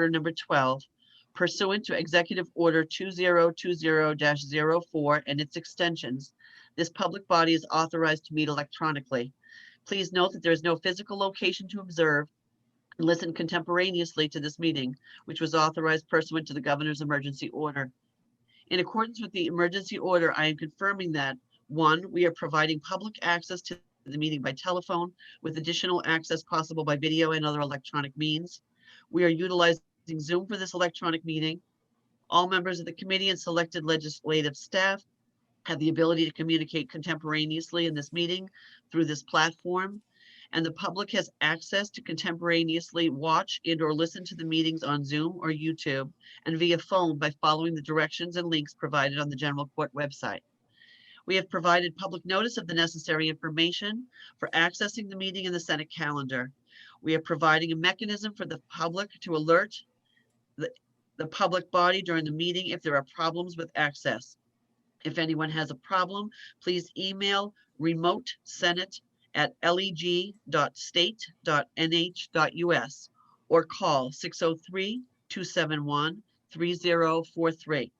Order number 12, pursuant to Executive Order 2020-04 and its extensions, this public body is authorized to meet electronically. Please note that there is no physical location to observe and listen contemporaneously to this meeting, which was authorized pursuant to the governor's emergency order. In accordance with the emergency order, I am confirming that 1, we are providing public access to the meeting by telephone with additional access possible by video and other electronic means. We are utilizing Zoom for this electronic meeting. All members of the committee and selected legislative staff have the ability to communicate contemporaneously in this meeting through this platform, and the public has access to contemporaneously watch and or listen to the meetings on Zoom or YouTube and via phone by following the directions and links provided on the General Court website. We have provided public notice of the necessary information for accessing the meeting in the Senate calendar. We are providing a mechanism for the public to alert the public body during the meeting if there are problems with access. If anyone has a problem, please email remotesenate@leg.state.nh.us or call 603-271-3043.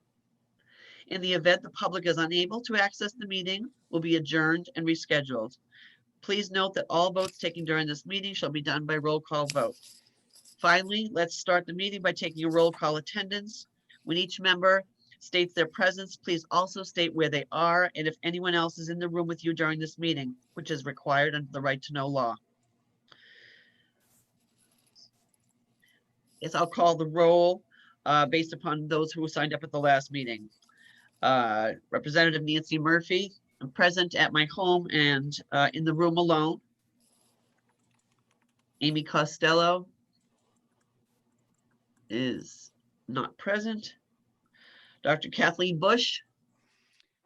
In the event the public is unable to access the meeting, will be adjourned and rescheduled. Please note that all votes taken during this meeting shall be done by roll call vote. Finally, let's start the meeting by taking a roll call attendance. When each member states their presence, please also state where they are and if anyone else is in the room with you during this meeting, which is required under the right to know law. Yes, I'll call the roll based upon those who signed up at the last meeting. Representative Nancy Murphy, I'm present at my home and in the room alone. Amy Costello is not present. Dr. Kathleen Bush.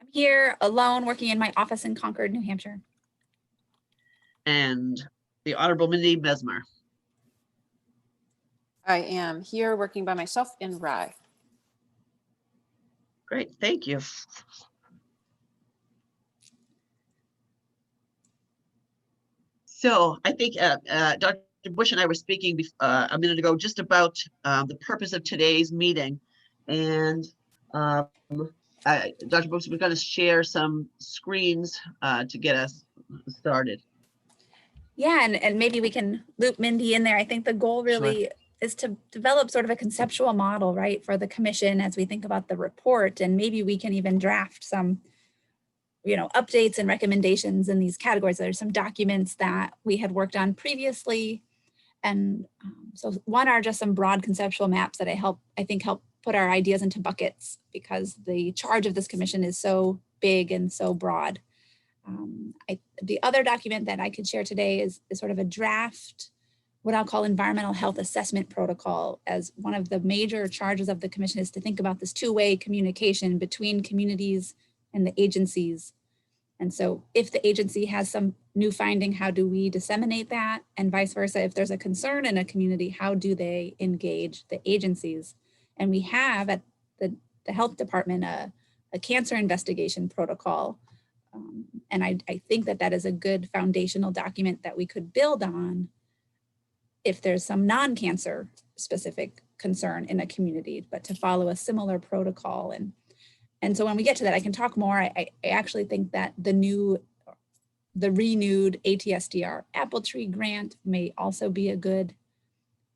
I'm here alone working in my office in Concord, New Hampshire. And the Honorable Mindy Mesmer. I am here working by myself in Rye. Great, thank you. So I think Dr. Bush and I were speaking a minute ago just about the purpose of today's meeting. And Dr. Bush, we're going to share some screens to get us started. Yeah, and maybe we can loop Mindy in there. I think the goal really is to develop sort of a conceptual model, right, for the commission as we think about the report, and maybe we can even draft some, you know, updates and recommendations in these categories. There's some documents that we had worked on previously, and so one are just some broad conceptual maps that I think help put our ideas into buckets, because the charge of this commission is so big and so broad. The other document that I could share today is sort of a draft, what I'll call environmental health assessment protocol, as one of the major charges of the commission is to think about this two-way communication between communities and the agencies. And so if the agency has some new finding, how do we disseminate that? And vice versa, if there's a concern in a community, how do they engage the agencies? And we have at the health department a cancer investigation protocol. And I think that is a good foundational document that we could build on if there's some non-cancer specific concern in a community, but to follow a similar protocol. And so when we get to that, I can talk more. I actually think that the renewed ATSDR Apple Tree grant may also be a good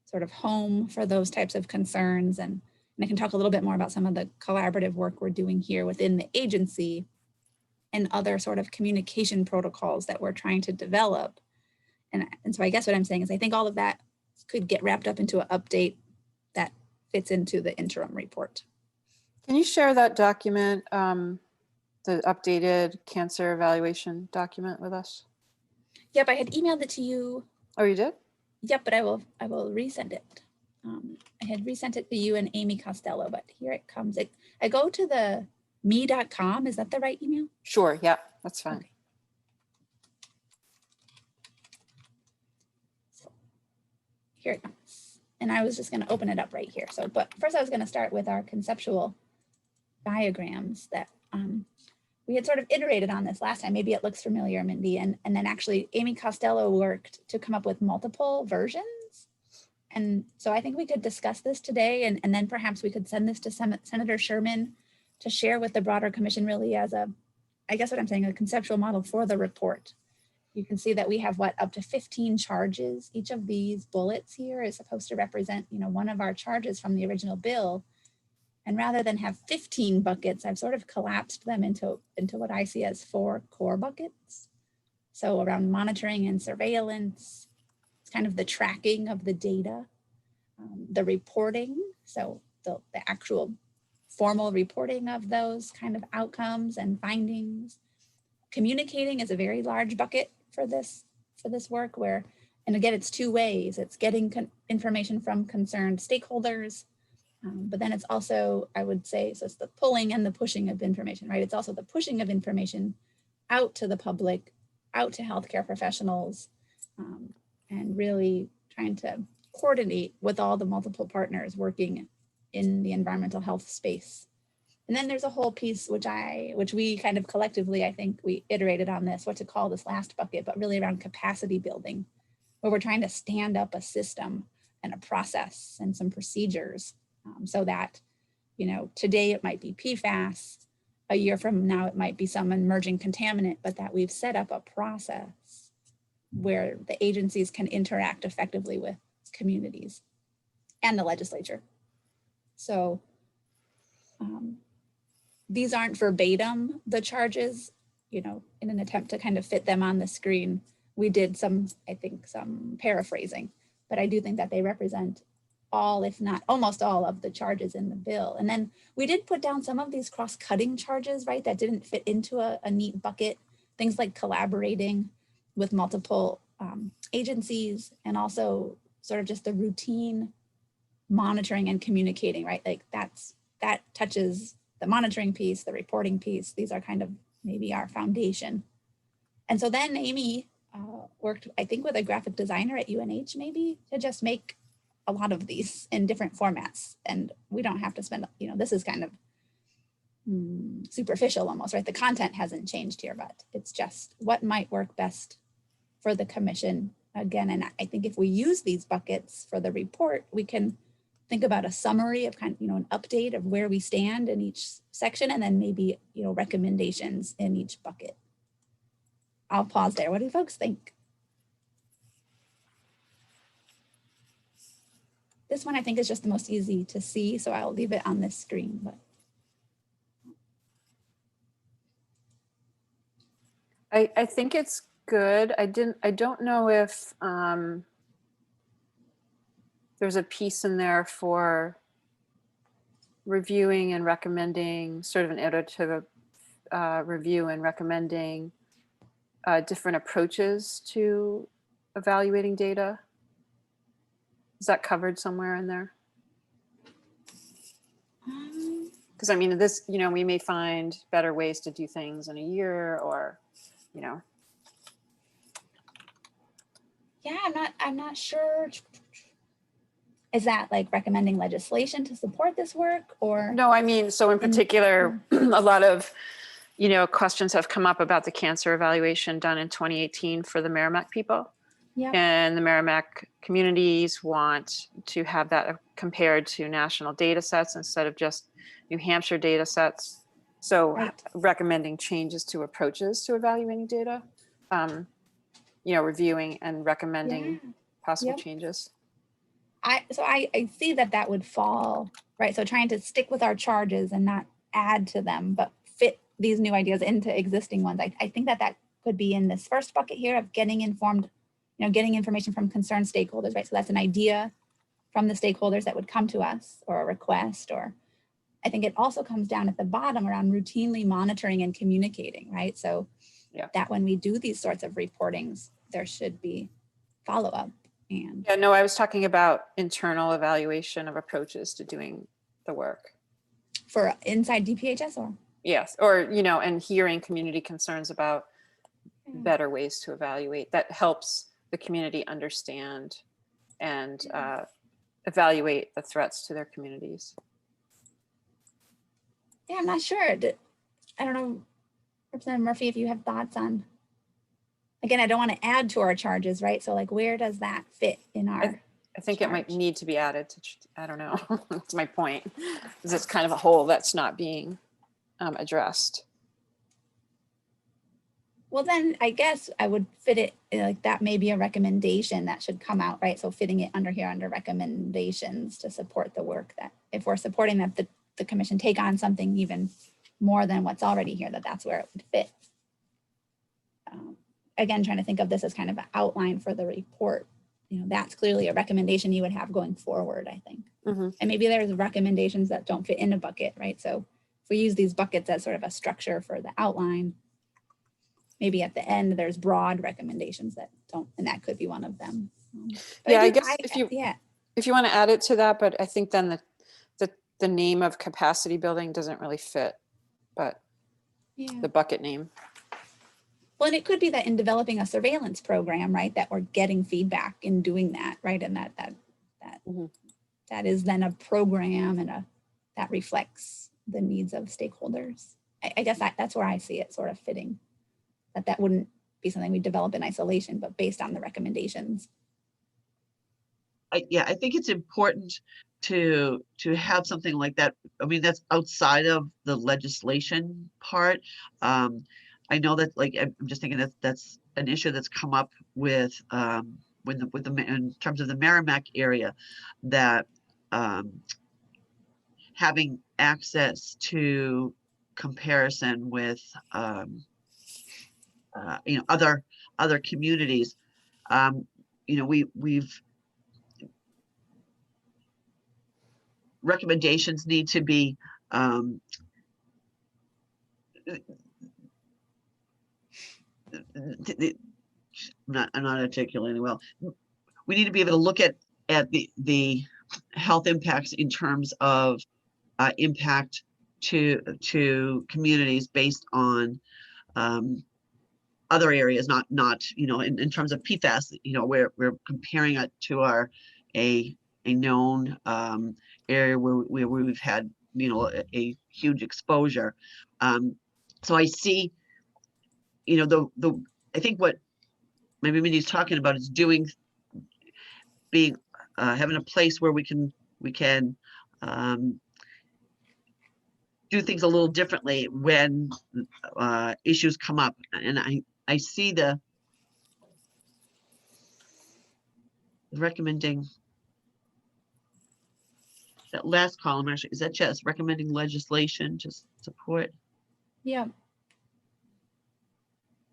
sort of home for those types of concerns. And I can talk a little bit more about some of the collaborative work we're doing here within the agency and other sort of communication protocols that we're trying to develop. And so I guess what I'm saying is I think all of that could get wrapped up into an update that fits into the interim report. Can you share that document, the updated cancer evaluation document with us? Yep, I had emailed it to you. Oh, you did? Yep, but I will resend it. I had resent it to you and Amy Costello, but here it comes. I go to the me.com. Is that the right email? Sure, yeah, that's fine. Okay. So here it comes. And I was just going to open it up right here. So, but first I was going to start with our conceptual diagrams that we had sort of iterated on this last time. Maybe it looks familiar, Mindy. And then actually Amy Costello worked to come up with multiple versions. And so I think we could discuss this today, and then perhaps we could send this to Senator Sherman to share with the broader commission, really as a, I guess what I'm saying, a conceptual model for the report. You can see that we have up to 15 charges. Each of these bullets here is supposed to represent, one of our charges from the original bill. And rather than have 15 buckets, I've sort of collapsed them into what I see as 4 core buckets. So around monitoring and surveillance, it's kind of the tracking of the data, the reporting, so the actual formal reporting of those kind of outcomes and findings. Communicating is a very large bucket for this work, where, and again, it's 2 ways. It's getting information from concerned stakeholders, but then it's also, I would say, so it's the pulling and the pushing of information, right? It's also the pushing of information out to the public, out to healthcare professionals, and really trying to coordinate with all the multiple partners working in the environmental health space. And then there's a whole piece which we kind of collectively, I think we iterated on this, what to call this last bucket, but really around capacity building, where we're trying to stand up a system and a process and some procedures, so that, today it might be PFAS, a year from now it might be some emerging contaminant, but that we've set up a process where the agencies can interact effectively with communities and the legislature. So these aren't verbatim, the charges, in an attempt to kind of fit them on the screen. We did some paraphrasing, but I do think that they represent all, if not almost all, of the charges in the bill. And then we did put down some of these cross-cutting charges, right, that didn't fit into a neat bucket, things like collaborating with multiple agencies, and also sort of just the routine monitoring and communicating, right? Like that touches the monitoring piece, the reporting piece. These are kind of maybe our foundation. And so then Amy worked, I think, with a graphic designer at UNH maybe to just make a lot of these in different formats. And we don't have to spend, this is kind of superficial almost, right? The content hasn't changed here, but it's just what might work best for the commission again. And I think if we use these buckets for the report, we can think about a summary of kind of, an update of where we stand in each section, and then maybe, recommendations in each bucket. I'll pause there. What do folks think? This one I think is just the most easy to see, so I'll leave it on this screen. But I think it's good. I don't know if there's a piece in there for reviewing and recommending, sort of an iterative review and recommending different approaches to evaluating data. Is that covered somewhere in there? Because I mean, this, we may find better ways to do things in a year, or, yeah, I'm not sure. Is that like recommending legislation to support this work, or? No, I mean, so in particular, a lot of, questions have come up about the cancer evaluation done in 2018 for the Merrimack people. Yeah. And the Merrimack communities want to have that compared to national data sets instead of just New Hampshire data sets. So Right. Recommending changes to approaches to evaluating data, reviewing and recommending possible changes. I see that would fall, right? So trying to stick with our charges and not add to them, but fit these new ideas into existing ones. I think that could be in this first bucket here of getting informed, getting information from concerned stakeholders, right? So that's an idea from the stakeholders that would come to us, or a request, or I think it also comes down at the bottom around routinely monitoring and communicating, right? So that when we do these sorts of reportings, there should be follow-up. And yeah, no, I was talking about internal evaluation of approaches to doing the work. For inside DPHS, or? Yes, or, and hearing community concerns about better ways to evaluate. That helps the community understand and evaluate the threats to their communities. Yeah, I'm not sure. I don't know, Representative Murphy, if you have thoughts on, again, I don't want to add to our charges, right? So like, where does that fit in our? I think it might charge. need to be added to, I don't know. That's my point. Because it's kind of a hole that's not being addressed. Well, then I guess I would fit it like that may be a recommendation that should come out, right? So fitting it under here under recommendations to support the work that if we're supporting that the commission take on something even more than what's already here, that's where it would fit. Again, trying to think of this as kind of an outline for the report. You know, that's clearly a recommendation you would have going forward, I think. Mm-hmm. And maybe there's recommendations that don't fit in a bucket, right? So if we use these buckets as sort of a structure for the outline, maybe at the end there's broad recommendations that don't, and that could be one of them. Yeah, I guess if you want to add it to that, but I think then the name of capacity building doesn't really fit, but the bucket name. Well, and it could be that in developing a surveillance program, right, that we're getting feedback in doing that, right, and that is then a program and that reflects the needs of stakeholders. I guess that's where I see it sort of fitting. That wouldn't be something we develop in isolation, but based on the recommendations. I think it's important to have something like that. I mean, that's outside of the legislation part. I know that, like, I'm just thinking that that's an issue that's come up with in terms of the Merrimack area, that having access to comparison with other communities. We've recommendations need to be I'm not articulating well. We need to be able to look at the health impacts in terms of impact to communities based on other areas, not in terms of PFAS. We're comparing it to a known area where we've had a huge exposure. So I see, I think what maybe Mindy's talking about is having a place where we can do things a little differently when issues come up. And I see the recommending, that last column actually, is that just recommending legislation to support? Yeah.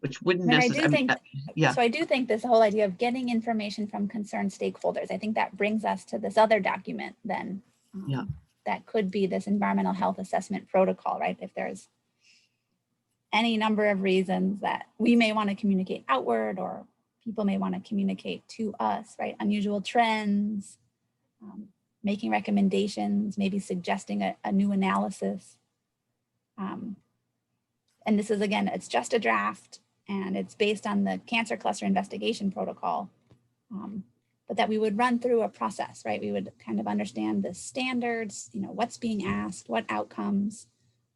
Which wouldn't And I do necessarily, think, yeah. so I do think this whole idea of getting information from concerned stakeholders, I think that brings us to this other document then. Yeah. That could be this environmental health assessment protocol, right? If there's any number of reasons that we may want to communicate outward or people may want to communicate to us, right? Unusual trends, making recommendations, maybe suggesting a new analysis. And this is, again, it's just a draft and it's based on the cancer cluster investigation protocol, but that we would run through a process, right? We would kind of understand the standards, what's being asked, what outcomes,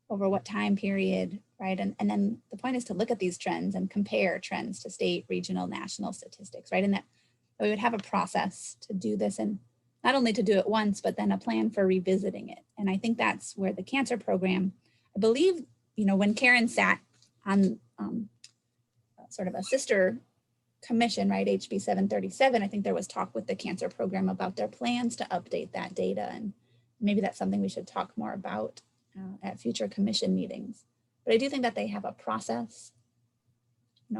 over what time period, right? And then the point is to look at these trends and compare trends to state, regional, national statistics, right? And that we would have a process to do this, and not only to do it once, but then a plan for revisiting it. And I think that's where the cancer program, I believe, when Karen sat on sort of a sister commission, right, HB 737, I think there was talk with the cancer program about their plans to update that data. And maybe that's something we should talk more about at future commission meetings. But I do think that they have a process,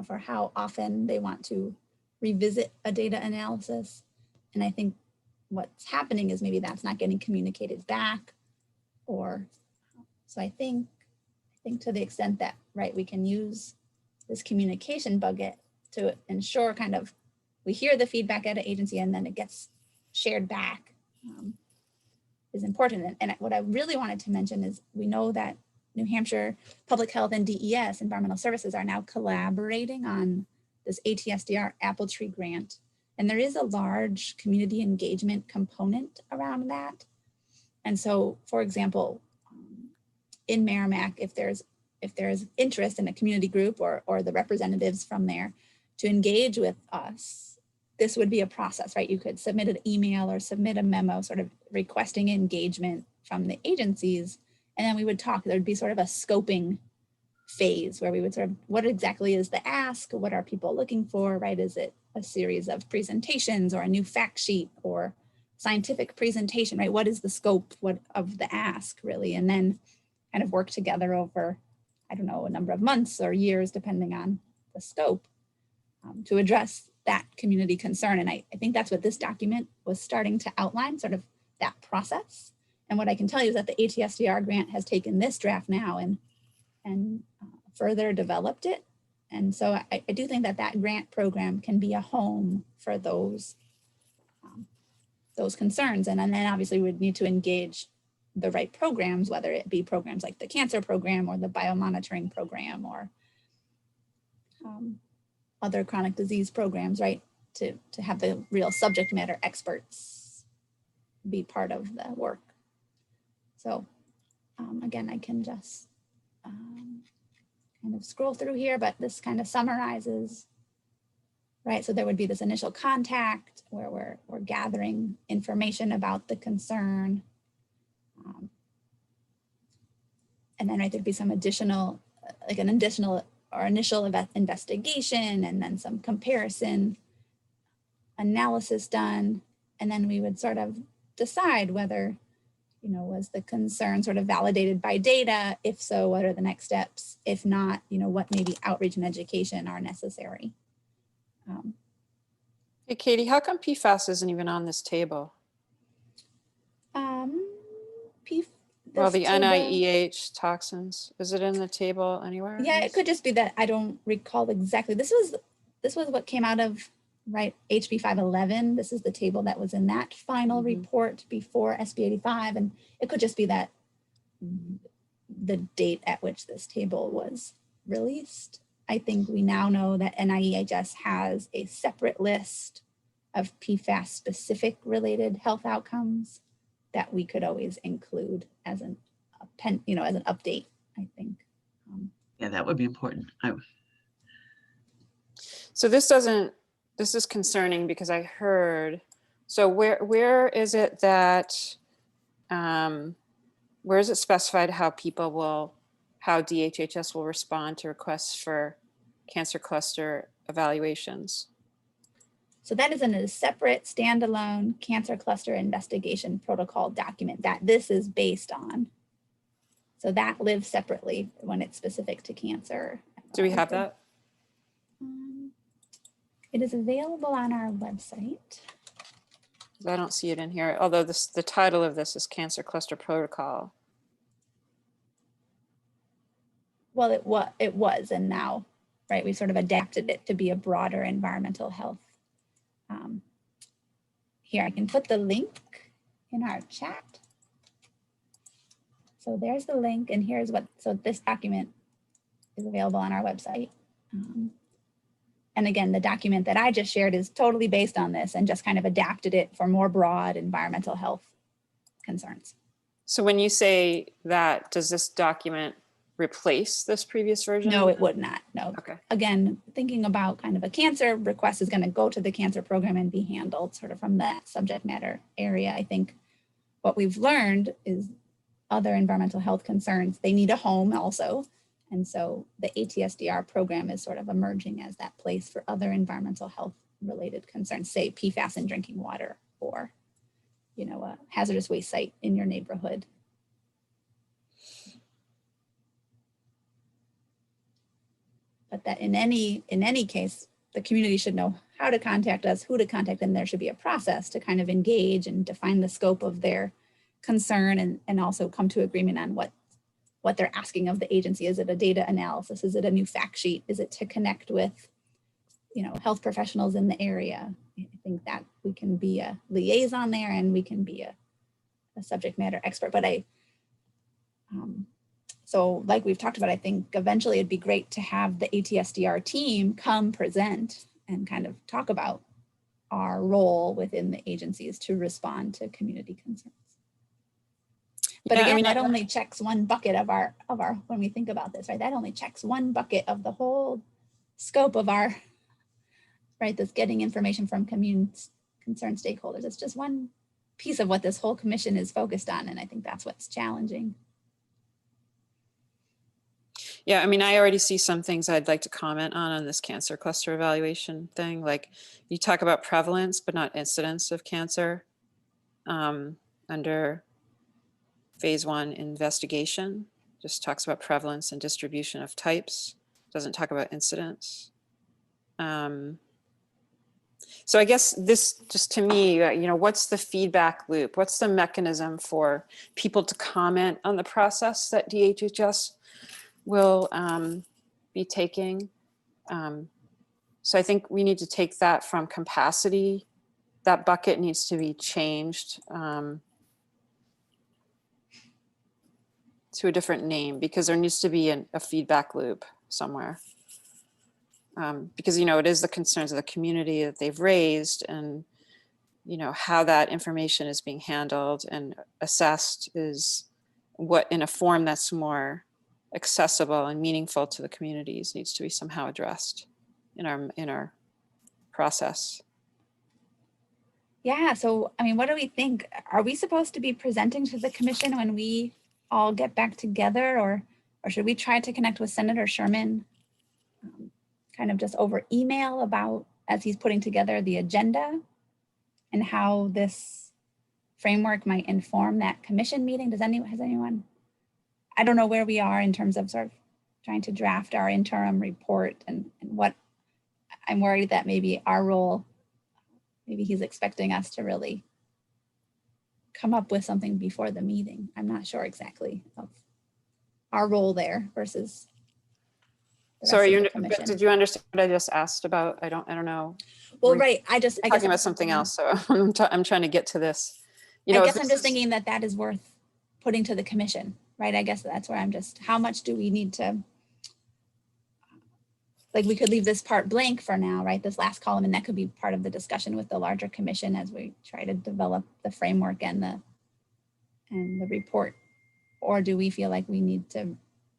for how often they want to revisit a data analysis. And I think what's happening is maybe that's not getting communicated back, so I think to the extent that, right, we can use this communication bucket to ensure kind of we hear the feedback at an agency and then it gets shared back is important. And what I really wanted to mention is we know that New Hampshire Public Health and DES, Environmental Services, are now collaborating on this ATSDR Apple Tree grant. And there is a large community engagement component around that. And so, for example, in Merrimack, if there's interest in a community group or the representatives from there to engage with us this would be a process, right? You could submit an email or submit a memo sort of requesting engagement from the agencies. And then we would talk, there'd be sort of a scoping phase where we would sort of, what exactly is the ask? What are people looking for, right? Is it a series of presentations or a new fact sheet or scientific presentation, right? What is the scope of the ask really? And then kind of work together over, I don't know, a number of months or years, depending on the scope, to address that community concern. And I think that's what this document was starting to outline, sort of that process. And what I can tell you is that the ATSDR grant has taken this draft now and further developed it. And so I do think that that grant program can be a home for those concerns. And then obviously we would need to engage the right programs, whether it be programs like the cancer program or the biomonitoring program or other chronic disease programs, right? To have the real subject matter experts be part of the work. So again, I can just kind of scroll through here, but this kind of summarizes, right? So there would be this initial contact where we're gathering information about the concern. And then, right, there'd be some additional, like an additional or initial investigation, and then some comparison analysis done. And then we would sort of decide whether, you know, was the concern sort of validated by data? If so, what are the next steps? If not, you know, what maybe outreach and education are necessary? Hey, Katie, how come PFAS isn't even on this table? Well, the NIEH toxins, is it in the table anywhere? Yeah, it could just be that I don't recall exactly. This was what came out of, right, HB 511. This is the table that was in that final report before SB 85. And it could just be that the date at which this table was released. I think we now know that NIEHS has a separate list of PFAS specific related health outcomes that we could always include as an as an update, I think. Yeah, that would be important. So this is concerning because I heard, so where is it that, where is it specified how DHHS will respond to requests for cancer cluster evaluations? So that is in a separate standalone cancer cluster investigation protocol document that this is based on. So that lives separately when it's specific to cancer. Do we have that? It is available on our website. I don't see it in here, although the title of this is Cancer Cluster Protocol. Well, it was, and now, right, we sort of adapted it to be a broader environmental health. Here, I can put the link in our chat. So there's the link, and here's so this document is available on our website. And again, the document that I just shared is totally based on this and just kind of adapted it for more broad environmental health concerns. So when you say that, does this document replace this previous version? No, it would not. No. Okay. Again, thinking about kind of a cancer request is going to go to the cancer program and be handled sort of from that subject matter area. I think what we've learned is other environmental health concerns, they need a home also. And so the ATSDR program is sort of emerging as that place for other environmental health related concerns, say PFAS in drinking water or, you know, a hazardous waste site in your neighborhood. But that in any case, the community should know how to contact us, who to contact, and there should be a process to kind of engage and define the scope of their concern and also come to agreement on what they're asking of the agency. Is it a data analysis? Is it a new fact sheet? Is it to connect with, you know, health professionals in the area? I think that we can be a liaison there and we can be a subject matter expert. But so like we've talked about, I think eventually it'd be great to have the ATSDR team come present and kind of talk about our role within the agencies to respond to community concerns. But again, that only checks one bucket of our, when we think about this, right? That only checks one bucket of the whole scope of our right, this getting information from concerned stakeholders. It's just one piece of what this whole commission is focused on. And I think that's what's challenging. Yeah, I mean, I already see some things I'd like to comment on this cancer cluster evaluation thing. Like you talk about prevalence, but not incidence of cancer under phase 1 investigation. Just talks about prevalence and distribution of types. Doesn't talk about incidence. So I guess this, just to me, what's the feedback loop? What's the mechanism for people to comment on the process that DHHS will be taking? So I think we need to take that from capacity. That bucket needs to be changed to a different name, because there needs to be a feedback loop somewhere. Because, it is the concerns of the community that they've raised, and, how that information is being handled and assessed is what, in a form that's more accessible and meaningful to the communities, needs to be somehow addressed in our process. Yeah, so, I mean, what do we think? Are we supposed to be presenting to the commission when we all get back together, or should we try to connect with Senator Sherman kind of just over email about, as he's putting together the agenda and how this framework might inform that commission meeting? Has anyone, I don't know where we are in terms of sort of trying to draft our interim report, and what I'm worried that maybe our role, maybe he's expecting us to really come up with something before the meeting. I'm not sure exactly of our role there versus the Sorry, rest of the commission. did you understand what I just asked about? I don't know. Well, right. I guess Talking about something else. So I'm trying to get to this. I guess I'm just thinking that is worth putting to the commission, right? I guess that's where I'm just, how much do we need to, like, we could leave this part blank for now, right? This last column, and that could be part of the discussion with the larger commission as we try to develop the framework and the report. Or do we feel like we need to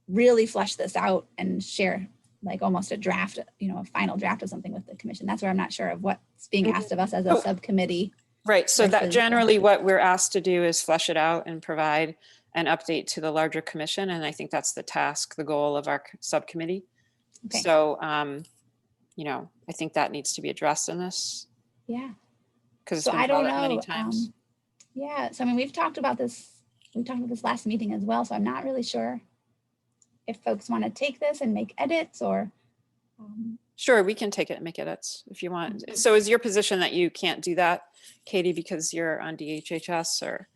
really flesh this out and share like almost a draft, a final draft of something with the commission? That's where I'm not sure of what's being asked of us as a subcommittee. Right. So that generally what we're asked to do is flesh it out and provide an update to the larger commission. And I think that's the task, the goal of our subcommittee. Okay. So, I think that needs to be addressed in this. Yeah. Because it's been brought up many times. Yeah. So, I mean, we talked about this last meeting as well. So I'm not really sure if folks want to take this and make edits or. Sure, we can take it and make edits if you want. So is your position that you can't do that, Katie, because you're on DHHS, or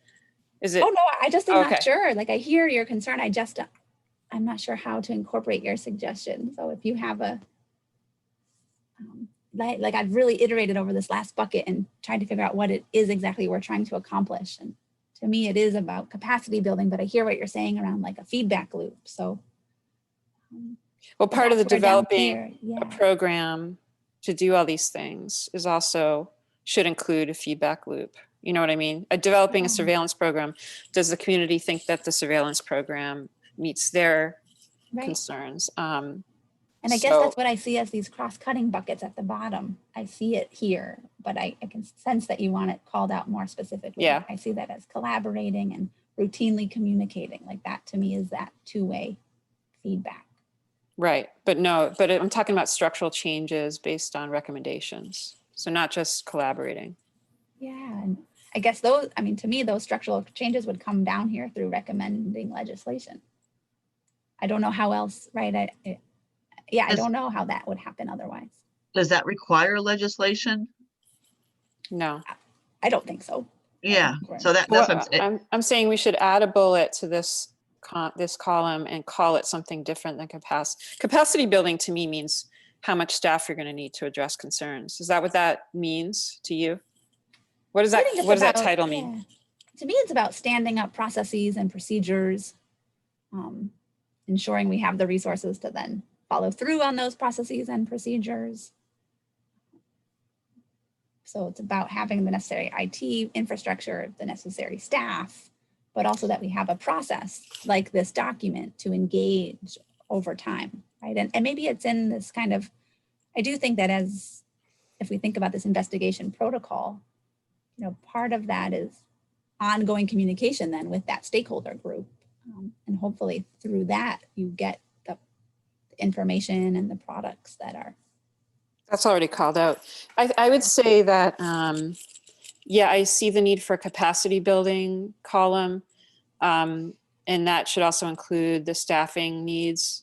is it? Oh, no, I just am not sure. Like, I hear your concern. I'm not sure how to incorporate your suggestion. So if you have like I've really iterated over this last bucket and tried to figure out what it is exactly we're trying to accomplish. And to me, it is about capacity building, but I hear what you're saying around like a feedback loop. So. Well, part of the developing a program to do all these things is also should include a feedback loop. You know what I mean? Developing a surveillance program. Does the community think that the surveillance program meets their concerns? And I guess that's what I see as these cross-cutting buckets at the bottom. I see it here, but I can sense that you want it called out more specifically. Yeah. I see that as collaborating and routinely communicating. Like that to me is that two-way feedback. Right. But I'm talking about structural changes based on recommendations. So not just collaborating. Yeah. And I guess to me, those structural changes would come down here through recommending legislation. I don't know how else, right? I don't know how that would happen otherwise. Does that require legislation? No. I don't think so. Yeah. So that's what I'm saying we should add a bullet to this column and call it something different than capacity. Capacity building to me means how much staff you're going to need to address concerns. Is that what that means to you? What does that title mean? Yeah. To me, it's about standing up processes and procedures, ensuring we have the resources to then follow through on those processes and procedures. So it's about having the necessary IT infrastructure, the necessary staff, but also that we have a process like this document to engage over time, right? And maybe it's in this kind of, I do think that as if we think about this investigation protocol, you know, part of that is ongoing communication then with that stakeholder group. And hopefully through that, you get the information and the products that are. That's already called out. I would say that, yeah, I see the need for a capacity building column. And that should also include the staffing needs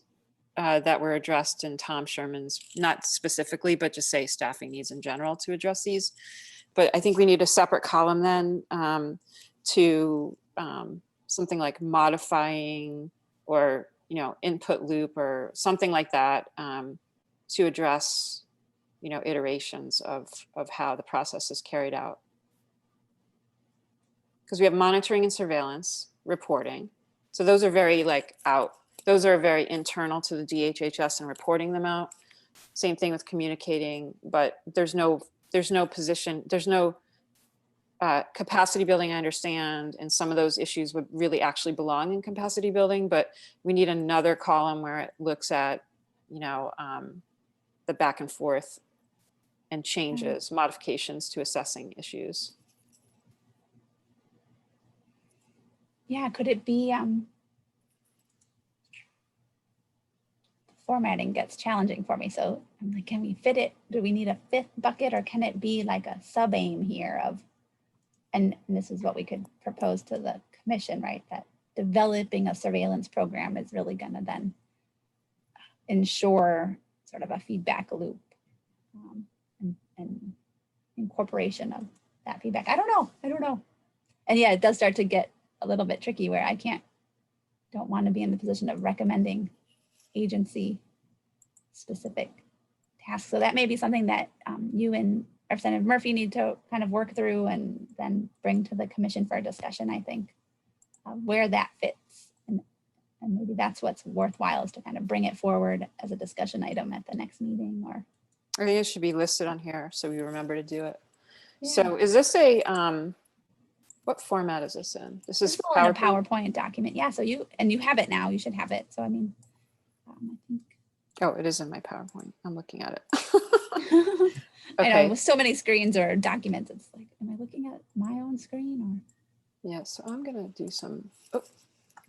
that were addressed in Tom Sherman's, not specifically, but just say staffing needs in general to address these. But I think we need a separate column then to something like modifying or, you know, input loop or something like that to address, you know, iterations of how the process is carried out. Because we have monitoring and surveillance, reporting. So those are very those are very internal to the DHHS and reporting them out. Same thing with communicating, but there's no capacity building, I understand, and some of those issues would really actually belong in capacity building, but we need another column where it looks at, you know, the back and forth and changes, modifications to assessing issues. Yeah, could it be, formatting gets challenging for me. So I'm like, can we fit it? Do we need a fifth bucket, or can it be like a sub aim here of, and this is what we could propose to the commission, right? That developing a surveillance program is really gonna then ensure sort of a feedback loop and incorporation of that feedback. I don't know. And yeah, it does start to get a little bit tricky where I don't want to be in the position of recommending agency specific tasks. So that may be something that you and Representative Murphy need to kind of work through and then bring to the commission for a discussion, I think, where that fits. And maybe that's what's worthwhile, is to kind of bring it forward as a discussion item at the next meeting. Or I think it should be listed on here so we remember to do it. yeah. So is this a, what format is this in? This is in a PowerPoint document. Yeah, so you have it now, you should have it. So I mean, I think. Oh, it is in my PowerPoint. I'm looking at it. I Okay. know with so many screens or documents, it's like, am I looking at my own screen or? Yeah, so I'm gonna do some. Oh,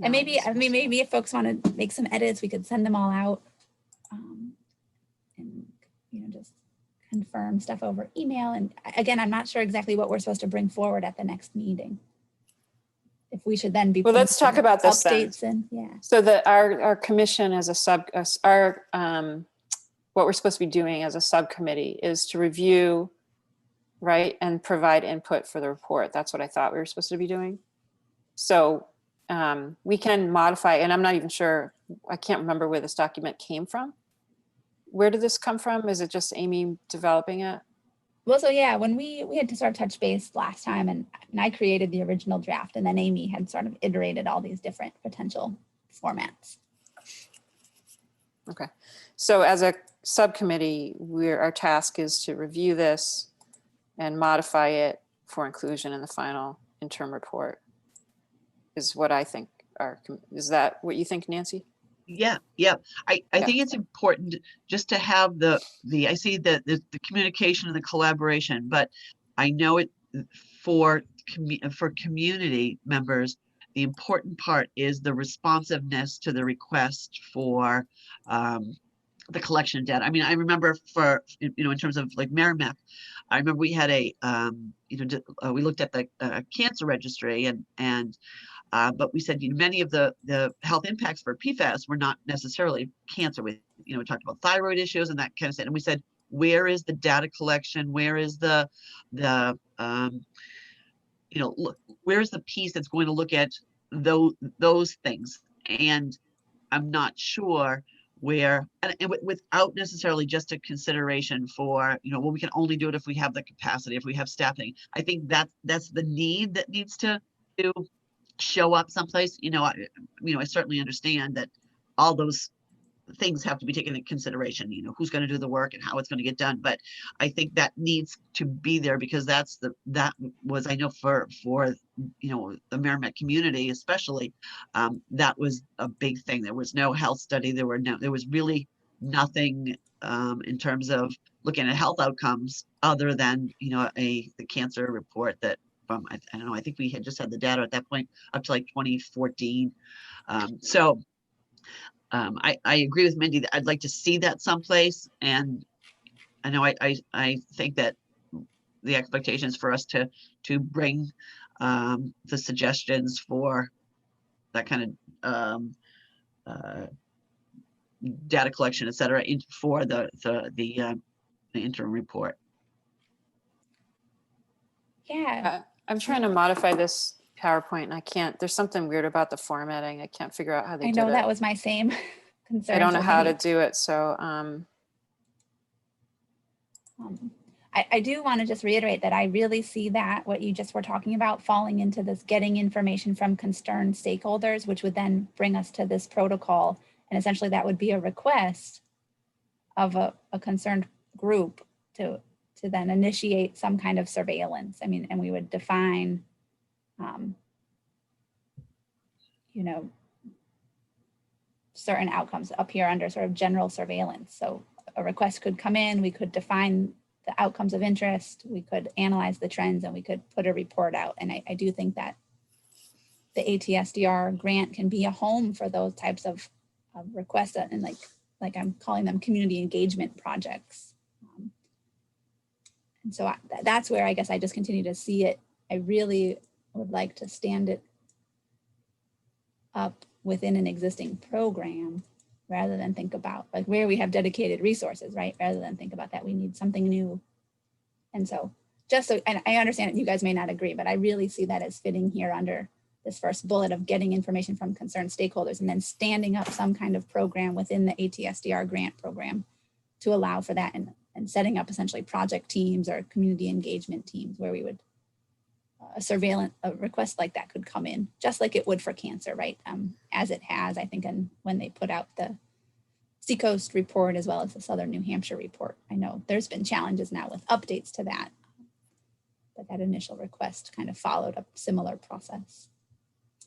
And maybe, I mean, maybe if folks want to make some edits, we could send them all out and, you know, just confirm stuff over email. And again, I'm not sure exactly what we're supposed to bring forward at the next meeting. If we should then be. Well, let's talk about this then. Yeah. So that our commission as what we're supposed to be doing as a subcommittee is to review, right, and provide input for the report. That's what I thought we were supposed to be doing. So we can modify, and I'm not even sure, I can't remember where this document came from. Where did this come from? Is it just Amy developing it? Well, so yeah, when we had to sort of touch base last time, and I created the original draft, and then Amy had sort of iterated all these different potential formats. Okay, so as a subcommittee, our task is to review this and modify it for inclusion in the final interim report, is what I think. Is that what you think, Nancy? Yeah. I think it's important just to have I see the communication and the collaboration, but I know it for community members, the important part is the responsiveness to the request for the collection of data. I mean, I remember in terms of like Merrimack, I remember we had we looked at the cancer registry but we said, many of the health impacts for PFAS were not necessarily cancer. We talked about thyroid issues and that kind of stuff. And we said, where is the data collection? Where is where's the piece that's going to look at those things? And I'm not sure where, and without necessarily just a consideration for, we can only do it if we have the capacity, if we have staffing. I think that's the need that needs to show up someplace. I certainly understand that all those things have to be taken into consideration, who's going to do the work and how it's going to get done. But I think that needs to be there, because that was, I know for the Merrimack community especially, that was a big thing. There was no health study. There was really nothing in terms of looking at health outcomes other than, you know, the cancer report that from, I don't know, I think we had just had the data at that point up to like 2014. I agree with Mindy that I'd like to see that someplace. And I know I think that the expectations for us to bring the suggestions for that kind of data collection, et cetera, for the interim report. Yeah, I'm trying to modify this PowerPoint and I can't, there's something weird about the formatting. I can't figure out how they I did know it. that was my same concern. I don't know so how to maybe- do it. So I do want to just reiterate that I really see that what you just were talking about falling into this getting information from concerned stakeholders, which would then bring us to this protocol. And essentially that would be a request of a concerned group to then initiate some kind of surveillance. I mean, and we would define, you know, certain outcomes up here under sort of general surveillance. So a request could come in, we could define the outcomes of interest, we could analyze the trends, and we could put a report out. And I do think that the ATSDR grant can be a home for those types of requests, and like I'm calling them community engagement projects. And so that's where I guess I just continue to see it. I really would like to stand it up within an existing program rather than think about like where we have dedicated resources, right? Rather than think about that we need something new. And so just so, and I understand that you guys may not agree, but I really see that as fitting here under this first bullet of getting information from concerned stakeholders and then standing up some kind of program within the ATSDR grant program to allow for that, and setting up essentially project teams or community engagement teams where we would a request like that could come in just like it would for cancer, right? As it has, I think, and when they put out the Seacoast report as well as the Southern New Hampshire report. I know there's been challenges now with updates to that, but that initial request kind of followed a similar process.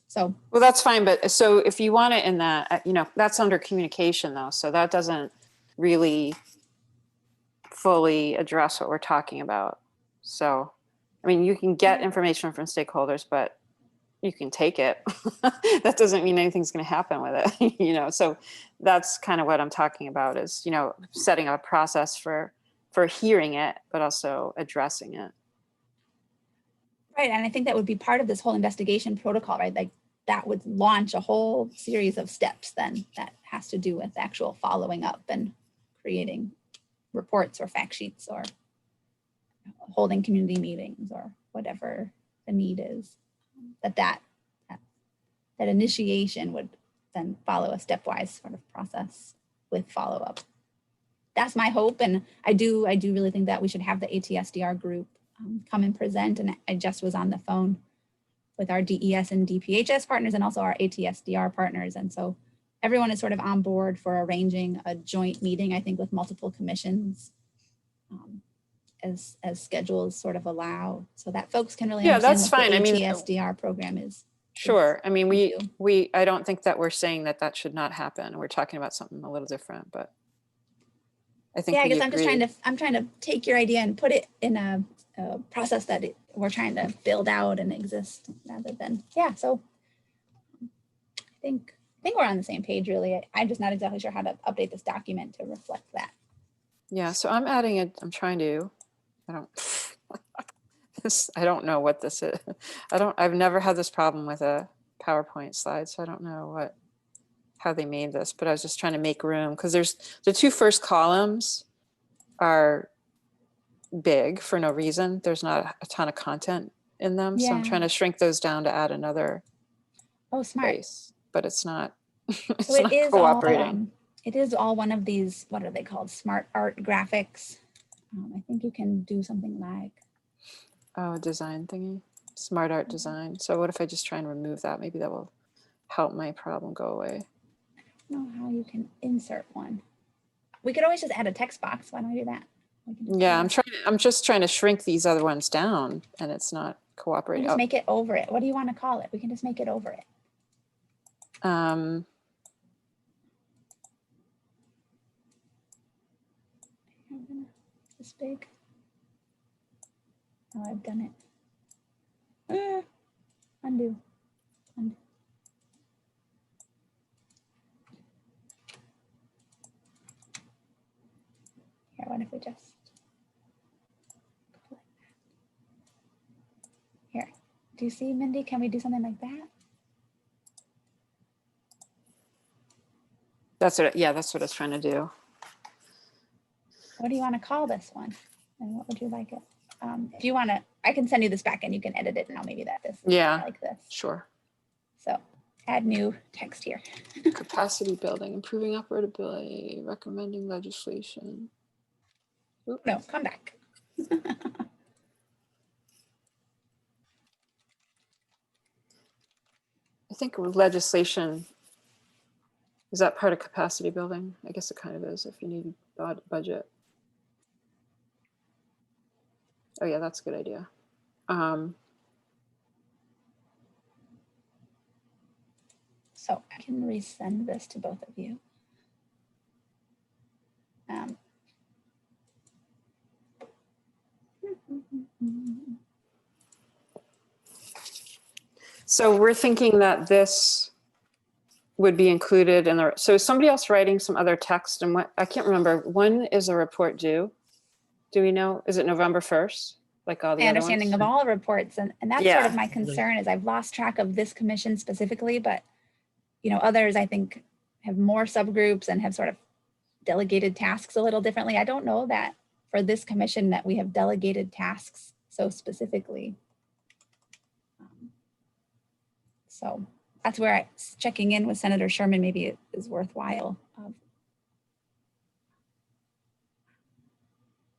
So, well, that's fine. But so if you want it in that, you know, that's under communication though. So that doesn't really fully address what we're talking about. So, I mean, you can get information from stakeholders, but you can take it. That doesn't mean anything's going to happen with it, you know? So that's kind of what I'm talking about is, you know, setting up a process for hearing it, but also addressing it. right. And I think that would be part of this whole investigation protocol, right? Like that would launch a whole series of steps then that has to do with actual following up and creating reports or fact sheets or holding community meetings or whatever the need is. That initiation would then follow a stepwise sort of process with follow-up. That's my hope, and I do really think that we should have the ATSDR group come and present. And I just was on the phone with our DES and DPHS partners and also our ATSDR partners, and so everyone is sort of on board for arranging a joint meeting, I think, with multiple commissions as schedules sort of allow, so that folks can really understand that's what fine. the I mean, ATSDR program is. Sure. I mean, I don't think that we're saying that should not happen. We're talking about something a little different, but I think I guess agree. I'm trying to take your idea and put it in a process that we're trying to build out and exist rather than, so I think we're on the same page really. I'm just not exactly sure how to update this document to reflect that. Yeah, so I'm adding it, I'm trying to, I don't know what this is. I've never had this problem with a PowerPoint slide, so I don't know how they made this, but I was just trying to make room because there's the two first columns are big for no reason. There's not a ton of content in them. So I'm trying to shrink those down to add another space, but it's not, it's so it not is cooperating. It is all one of these, what are they called? Smart art graphics. I think you can do something like. Oh, a design thingy, smart art design. So what if I just try and remove that? Maybe that will help my problem go away. I don't know how you can insert one. We could always just add a text box. Why don't we do that? Yeah, I'm just trying to shrink these other ones down and it's not cooperating. Just make it over it. What do you want to call it? We can just make it over it. this big? Oh, I've done it. Undo. Undo. Here, what if we just here? Do you see, Mindy? Can we do something like that? That's what, yeah, that's what I was trying to do. What do you want to call this one? And what would you like it? If you want to, I can send you this back and you can edit it now. Maybe that is Yeah, like this. sure. So add new text here. Capacity building, improving operability, recommending legislation. Oop. No, come back. I think legislation, is that part of capacity building? I guess it kind of is if you need budget. Oh yeah, that's a good idea. So I can resend this to both of you. So we're thinking that this would be included in the, so is somebody else writing some other text, and what, I can't remember, when is a report due? Do we know? Is it November 1st? Like all the My other understanding ones? of all reports, and that's Yeah. sort of my concern is I've lost track of this commission specifically, but you know, others I think have more subgroups and have sort of delegated tasks a little differently. I don't know that for this commission that we have delegated tasks so specifically. So that's where checking in with Senator Sherman maybe is worthwhile of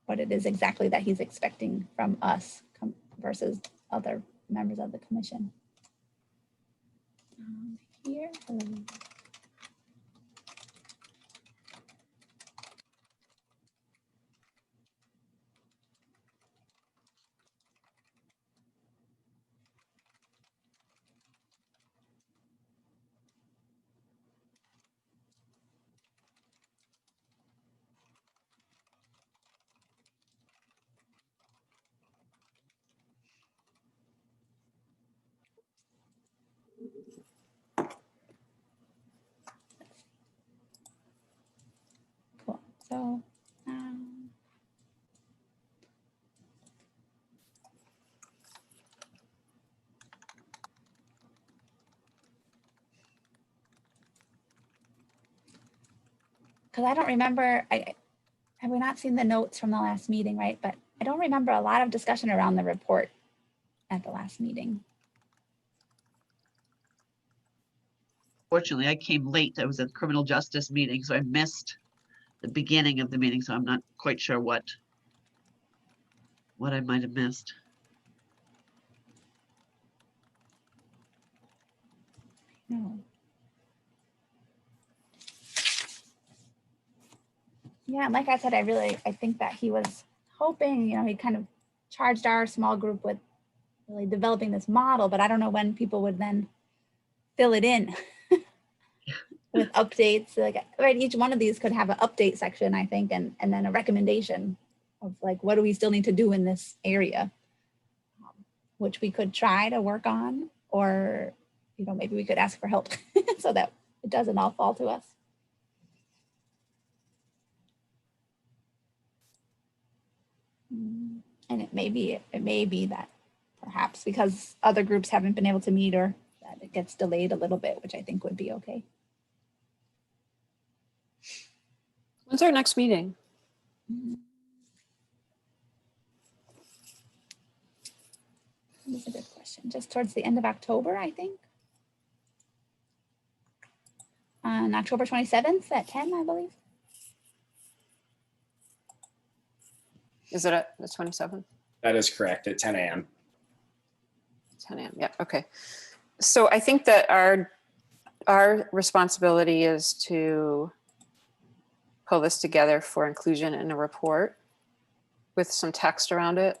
what it is exactly that he's expecting from us versus other members of the commission. Here. Cool. So, because I don't remember, have we not seen the notes from the last meeting, right? But I don't remember a lot of discussion around the report at the last meeting. Fortunately, I came late. I was at the criminal justice meeting, so I missed the beginning of the meeting, so I'm not quite sure what I might have missed. No. Yeah, and like I said, I think that he was hoping, you know, he kind of charged our small group with really developing this model, but I don't know when people would then fill it in with updates. Like, right, each one of these could have an update section, I think, and then a recommendation of like, what do we still need to do in this area, which we could try to work on, or, you know, maybe we could ask for help so that it doesn't all fall to us. And it may be that perhaps because other groups haven't been able to meet, or that it gets delayed a little bit, which I think would be okay. When's our next meeting? That's a good question. Just towards the end of October, I think. On October 27th at 10, I believe. Is it at the 27th? That is correct, at 10 a.m. 10 a.m. Yeah, okay. So I think that our responsibility is to pull this together for inclusion in a report with some text around it.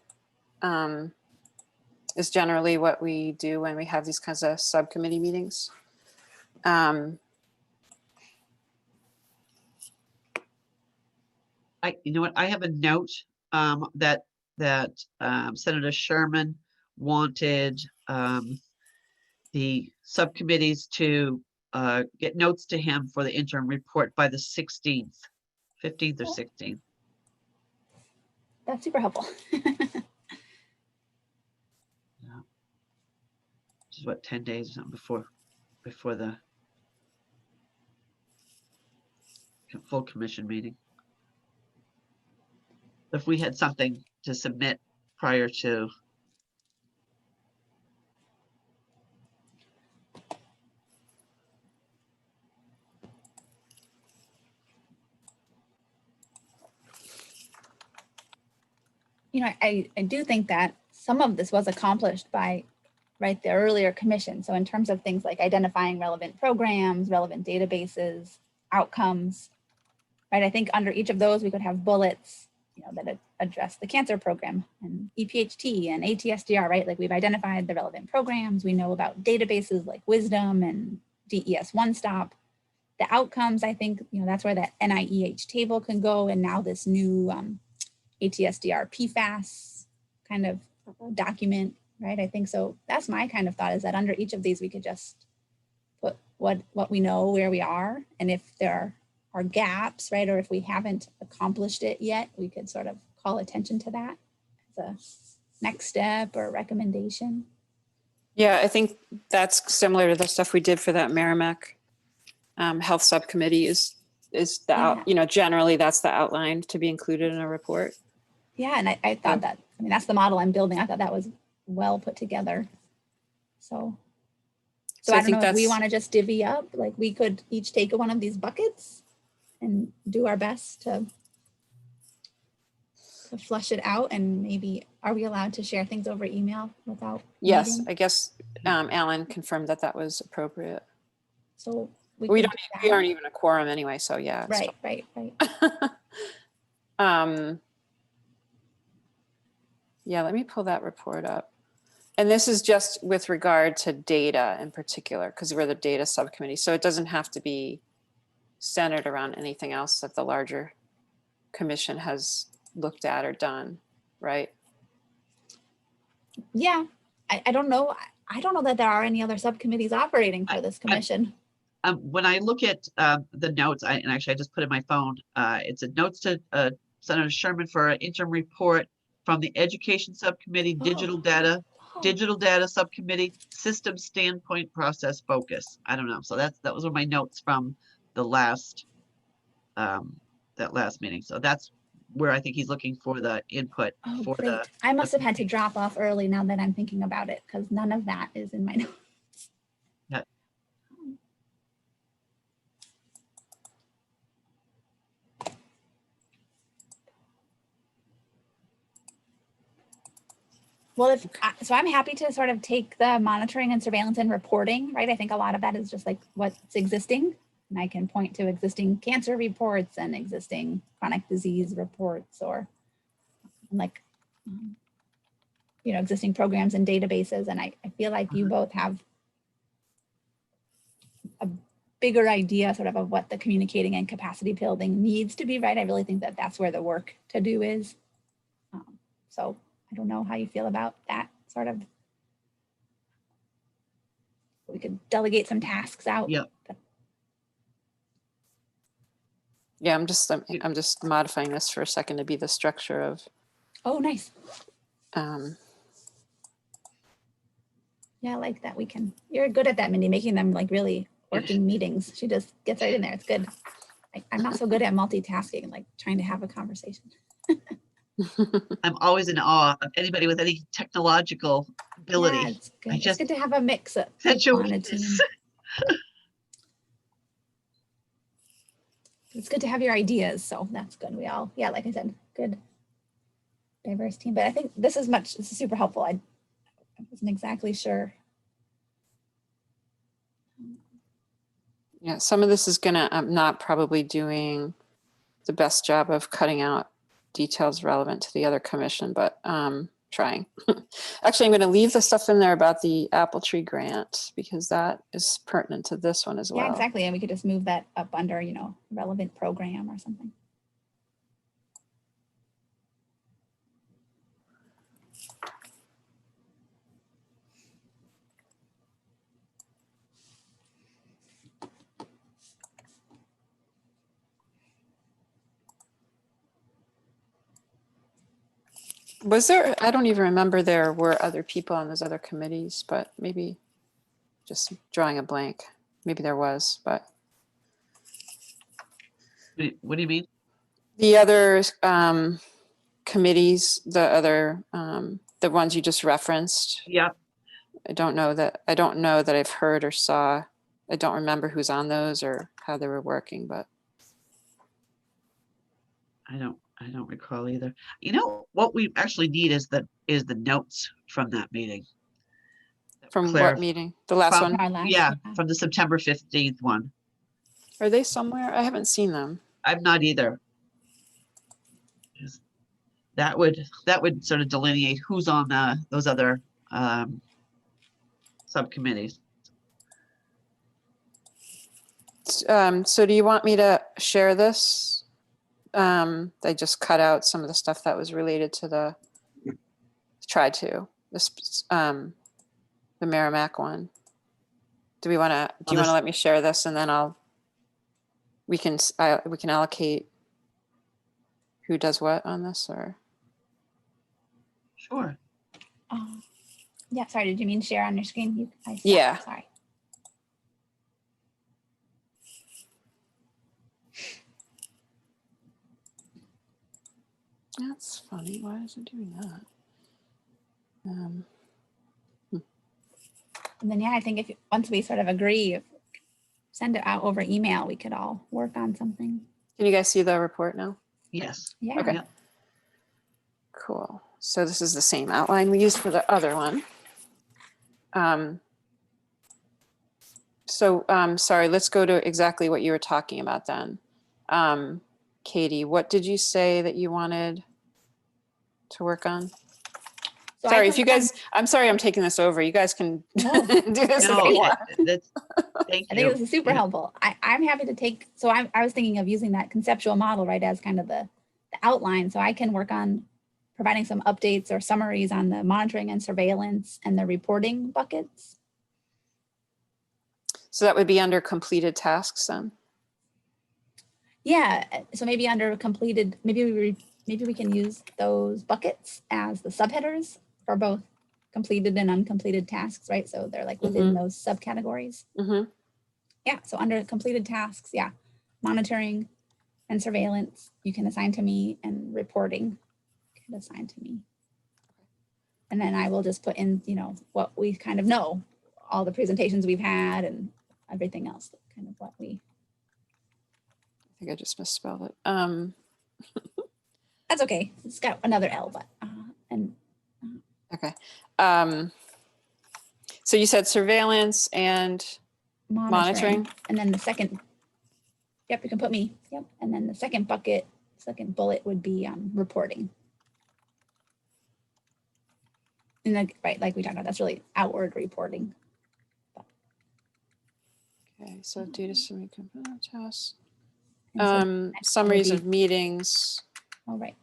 Is generally what we do when we have these kinds of subcommittee meetings. You know what? I have a note that Senator Sherman wanted the subcommittees to get notes to him for the interim report by the 16th, 15th or 16th. That's super helpful. Which is what, 10 days or something before the full commission meeting. If we had something to submit prior to. You know, I do think that some of this was accomplished by, right, the earlier commission. So in terms of things like identifying relevant programs, relevant databases, outcomes, right? I think under each of those, we could have bullets, you know, that address the cancer program and EPHT and ATSDR, right? Like we've identified the relevant programs. We know about databases like Wisdom and DES One Stop. The outcomes, I think, you know, that's where that NIEH table can go. And now this new ATSDR PFAS kind of document, right? I think so. That's my kind of thought, is that under each of these, we could just put what we know, where we are, and if there are gaps, right, or if we haven't accomplished it yet, we could sort of call attention to that as a next step or recommendation. Yeah, I think that's similar to the stuff we did for that Merrimack Health Subcommittee is the, you know, generally that's the outline to be included in a report. Yeah, and I thought that, I mean, that's the model I'm building. I thought that was well put together. So I don't know if we want to just divvy up, like we could each take one of these buckets and do our best to flush it out. And maybe, are we allowed to share things over email without? Yes, meeting? I guess Alan confirmed that was appropriate. So we aren't even a quorum anyway, so yeah. Right. Yeah, let me pull that report up. And this is just with regard to data in particular, because we're the data subcommittee. So it doesn't have to be centered around anything else that the larger commission has looked at or done, right? Yeah, I don't know. I don't know that there are any other subcommittees operating for this commission. When I look at the notes, and actually I just put it in my phone, it's a notes to Senator Sherman for an interim report from the Education Subcommittee, Digital Data Subcommittee, System Standpoint Process Focus. I don't know. So that was one of my notes from the last that last meeting. So that's where I think he's looking for the input for great. I must have had to drop off early now that I'm thinking about it, because none of that is in my notes. Yeah. Well, so I'm happy to sort of take the monitoring and surveillance and reporting, right? I think a lot of that is just like what's existing. And I can point to existing cancer reports and existing chronic disease reports, or like, you know, existing programs and databases. And I feel like you both have a bigger idea sort of what the communicating and capacity building needs to be, right? I really think that that's where the work to do is. So I don't know how you feel about that sort of. We could delegate some tasks out. Yeah. Yeah, I'm just modifying this for a second to be the structure of. Oh, nice. Um, Yeah, I like that. You're good at that, Mindy, making them like really working meetings. She just gets right in there. It's good. I'm not so good at multitasking and like trying to have a conversation. I'm always in awe of anybody with any technological ability. Yeah, it's good. It's good to have a mix on a team. It's good to have your ideas. So that's good. We all, yeah, like I said, good, diverse team. But I think this is super helpful. I wasn't exactly sure. Yeah, some of this is gonna, I'm not probably doing the best job of cutting out details relevant to the other commission, but trying. Actually, I'm gonna leave the stuff in there about the Apple Tree grant because that is pertinent to this one as well. Yeah, exactly. And we could just move that up under, you know, relevant program or something. Was there, I don't even remember there were other people on those other committees, but maybe just drawing a blank. Maybe there was, but What do you mean? the other committees, the ones you just referenced, Yeah, I don't know that I've heard or saw. I don't remember who's on those or how they were working, but I don't recall either. You know, what we actually need is the notes from that meeting. from Claire, what meeting? The last from, one? Our last, yeah, from the September 15th one. Are they somewhere? I haven't seen them. I'm not either. That would sort of delineate who's on those other subcommittees. So do you want me to share this? I just cut out some of the stuff that was related to the Merrimack one. Do you want to let me share this, and then we can allocate who does what on this, or? Sure. yeah, sorry, did you mean share on your screen? I saw, Yeah. Sorry. That's funny. Why is it doing that? And then, yeah, I think once we sort of agree, send it out over email, we could all work on something. Can you guys see the report now? Yes. Yeah. Okay. Yeah. Cool. So this is the same outline we used for the other one. Sorry, let's go to exactly what you were talking about then. Katie, what did you say that you wanted to work on? So Sorry, if you guys, I'm sorry I'm taking this over. You guys can No. do this No, if you want. thank I you. think this is super Yeah. helpful. I'm happy to take, so I was thinking of using that conceptual model, right, as kind of the outline. So I can work on providing some updates or summaries on the monitoring and surveillance and the reporting buckets. So that would be under completed tasks then? Yeah, so maybe under completed, maybe we can use those buckets as the subheaders for both completed and uncompleted tasks, right? So they're like within those subcategories. Mm-hmm. Yeah, so under completed tasks, yeah, monitoring and surveillance, you can assign to me, and reporting can assign to me. And then I will just put in, what we kind of know, all the presentations we've had and everything else, kind of what we. I think I just misspelled it. That's okay. It's got another L, but, Okay. So you said surveillance and monitoring? And then the second, yep, you can put me, yep. And then the second bullet would be reporting. And right, like we talked about, that's really outward reporting. Okay, so data summary component tasks. And so the next one would Summaries be- of meetings. All right.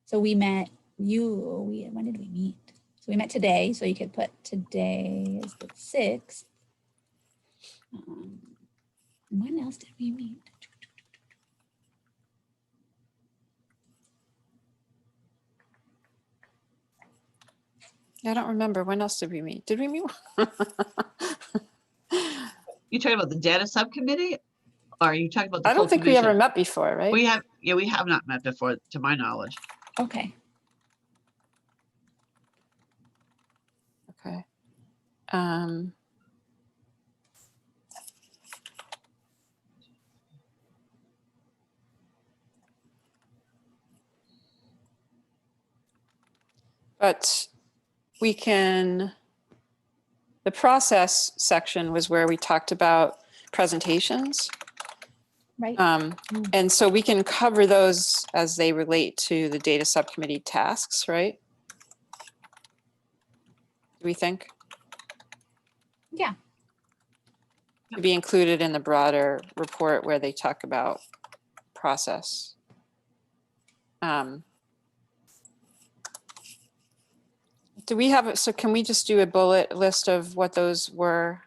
So we met when did we meet? So we met today. So you could put today is the 6th. When else did we meet? I don't remember. When else did we meet? Did we meet? You talking about the data subcommittee? Or are you talking about the I full don't think we ever commission? met before, right? We have not met before, to my knowledge. Okay. Okay. But the process section was where we talked about presentations. Right. And so we can cover those as they relate to the data subcommittee tasks, right? Do we think? Yeah. To be included in the broader report where they talk about process. Do we have, so can we just do a bullet list of what those were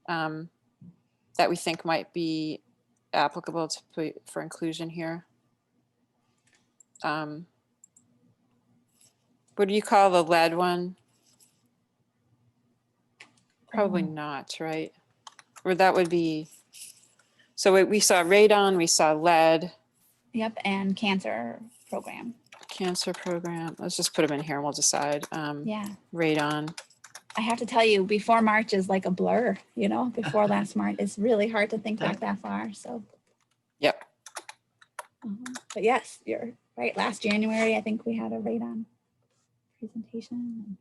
that we think might be applicable to put for inclusion here? What do you call the lead one? Probably Oh. not, right? Or that would be, so we saw radon, we saw lead, Yep, and cancer program. cancer program. Let's just put them in here and we'll decide. Yeah. Radon. I have to tell you, before March is like a blur, you know, before last March, it's really hard to think back that far. So, Yep. but yes, you're right. Last January, I think we had a radon presentation.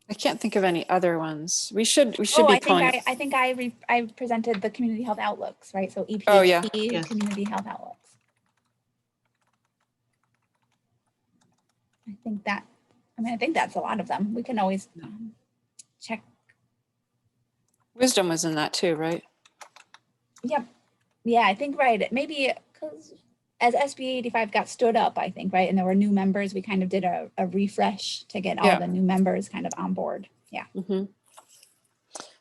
I can't think of any other ones. We should Oh, be pulling. I think I presented the community health outlooks, right? So EPHP, Oh, yeah. Yes. community health outlooks. I think that, I mean, I think that's a lot of them. We can always check. Wisdom was in that too, right? Yep. Yeah, I think, right. Maybe because as SB 85 got stood up, I think, right. And there were new members, we kind of did a refresh to get all Yeah. the new members kind of on board. Yeah. Mm-hmm.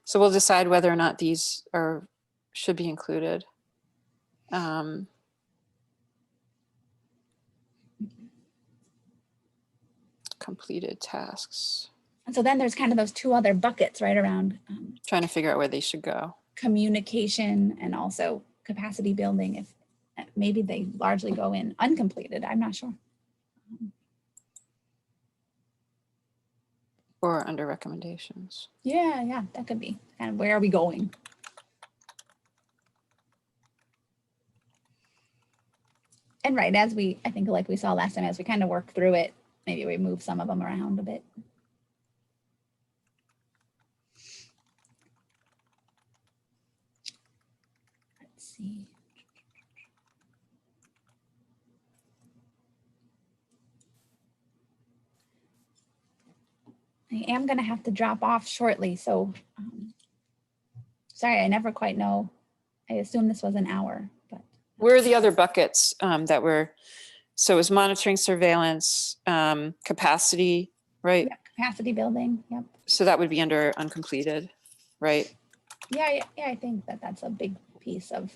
So we'll decide whether or not these should be included. Completed tasks. And so then there's kind of those two other buckets, right, around Trying to figure out where they should go. communication and also capacity building. If maybe they largely go in uncompleted, I'm not sure. Or under recommendations. Yeah, that could be kind of where are we going? And right, as I think like we saw last time, as we kind of work through it, maybe we move some of them around a bit. Let's see. I am going to have to drop off shortly, so sorry, I never quite know. I assume this was an hour, but Where are the other buckets that were, so it was monitoring, surveillance, capacity, right? yeah, capacity building. Yep. So that would be under uncompleted, right? Yeah, I think that's a big piece of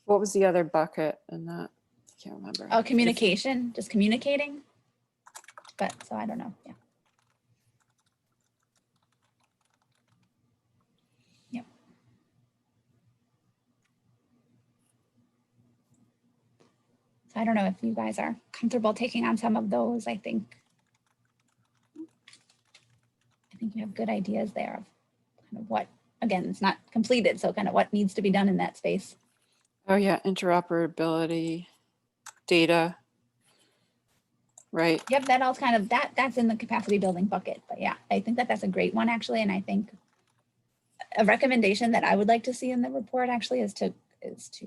What was the other bucket in that? I can't remember. oh, communication, just communicating. But so I don't know. Yeah. Yep. So I don't know if you guys are comfortable taking on some of those. I think you have good ideas there of kind of what, again, it's not completed. So kind of what needs to be done in that space. Oh yeah, interoperability, data, right? Yep, that all kind of, that's in the capacity building bucket. But yeah, I think that's a great one actually. And I think a recommendation that I would like to see in the report actually is to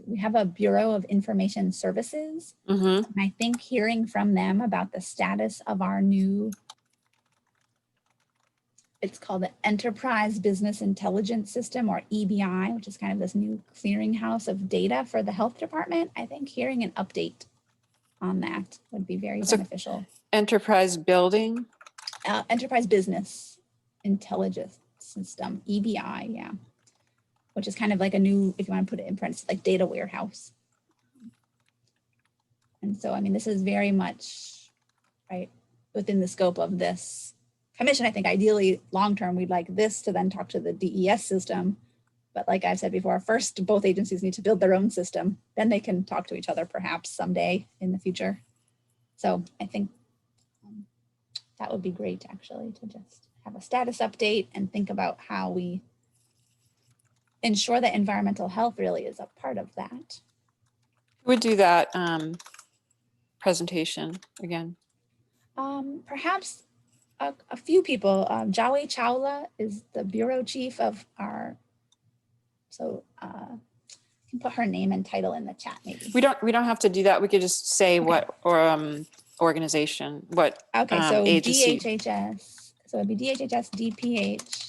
we have a Bureau of Information Services. Mm-hmm. And I think hearing from them about the status of our new, it's called the Enterprise Business Intelligence System, or EBI, which is kind of this new clearinghouse of data for the health department. I think hearing an update on that would be very beneficial. Enterprise building. Enterprise Business Intelligence System, EBI, yeah. Which is kind of like a new, if you want to put it in parentheses, like data warehouse. And so, I mean, this is very much, right, within the scope of this commission. I think ideally, long-term, we'd like this to then talk to the DES system. But like I've said before, first, both agencies need to build their own system. Then they can talk to each other perhaps someday in the future. So I think that would be great, actually, to just have a status update and think about how we ensure that environmental health really is a part of that. Who would do that presentation again? Perhaps a few people. Jawe Chawla is the bureau chief of our, so I can put her name and title in the chat maybe. We don't have to do that. We could just say what organization, what Okay, so agency. DHHS, so it'd be DHHS, DPH,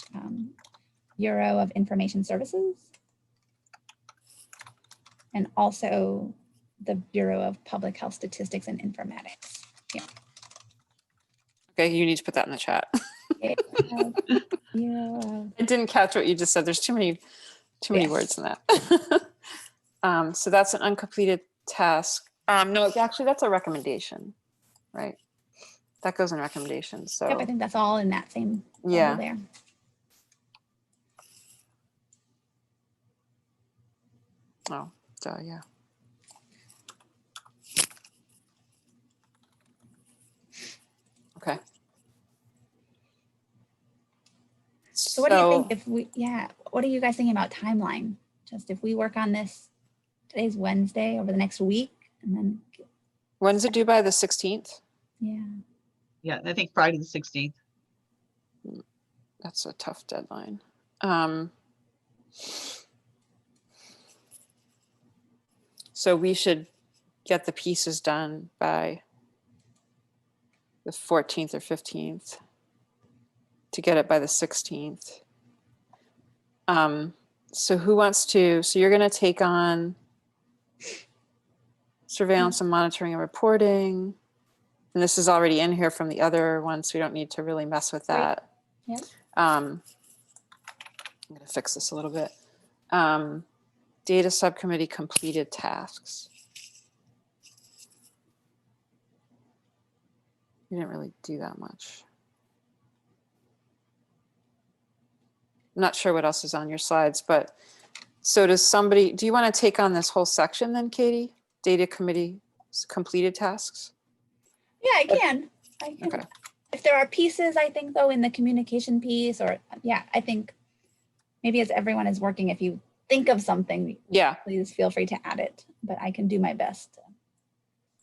Bureau of Information Services, and also the Bureau of Public Health Statistics and Informatics. Yeah. Okay, you need to put that in the chat. Bureau. I didn't catch what you just said. There's too many Yes. words in that. So that's an uncompleted task. No, actually, that's a recommendation, right? That goes in recommendations. So Yep, I think that's all in that same bubble yeah. there. Oh, duh, yeah. Okay. So what do you think if we, what are you guys thinking about timeline? Just if we work on this, today's Wednesday, over the next week, and then, When's it due by? The 16th? yeah. Yeah, I think Friday the 16th. That's a tough deadline. So we should get the pieces done by the 14th or 15th to get it by the 16th. So who wants to, so you're going to take on surveillance and monitoring and reporting. And this is already in here from the other one, so we don't need to really mess with that. Yep. I'm going to fix this a little bit. Data subcommittee completed tasks. We didn't really do that much. I'm not sure what else is on your slides, but so does somebody, do you want to take on this whole section then, Katie? Data committee completed tasks? Yeah, I can. Okay. If there are pieces, I think though, in the communication piece, or I think maybe as everyone is working, if you think of something, Yeah. please feel free to add it, but I can do my best.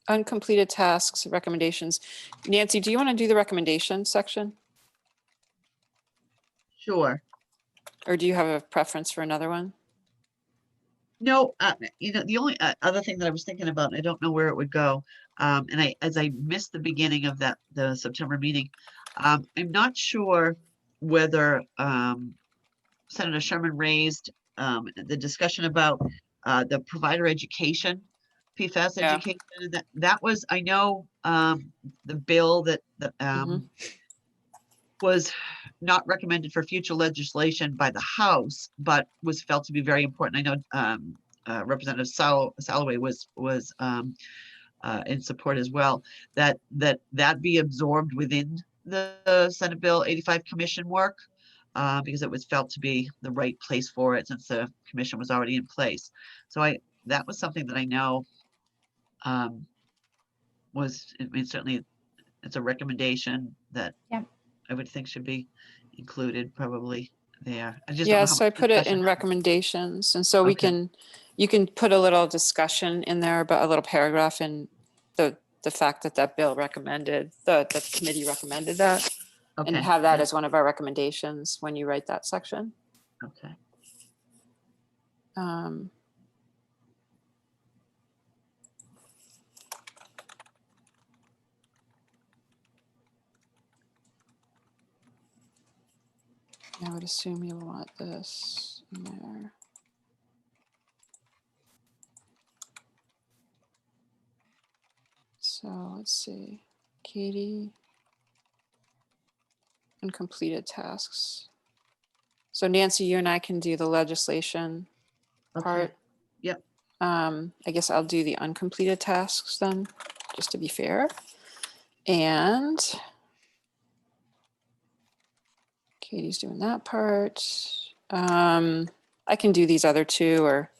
Uncompleted tasks, recommendations. Nancy, do you want to do the recommendation section? Sure. Or do you have a preference for another one? No, the only other thing that I was thinking about, I don't know where it would go. And as I missed the beginning of the September meeting, I'm not sure whether Senator Sherman raised the discussion about the provider education, PFAS Yeah. education. And that was, I know, the bill that was not recommended for future legislation by the House, but was felt to be very important. I know Representative Salloway was in support as well. That be absorbed within the Senate Bill 85 commission work, because it was felt to be the right place for it since the commission was already in place. So that was something that I know was, I mean, certainly it's a recommendation that I would think should be included probably there. I just don't know how So I much put it discussion in happened. recommendations. And so Okay. you can put a little discussion in there, but a little paragraph in the fact that that bill recommended, the committee recommended that, and Okay. have that as one of our recommendations when you write that section. Okay. I would assume you'll want this in there. So let's see, Katie, and completed tasks. So Nancy, you and I can do the legislation part. Yep. I guess I'll do the uncompleted tasks then, just to be fair. And Katie's doing that part. I can do these other two, or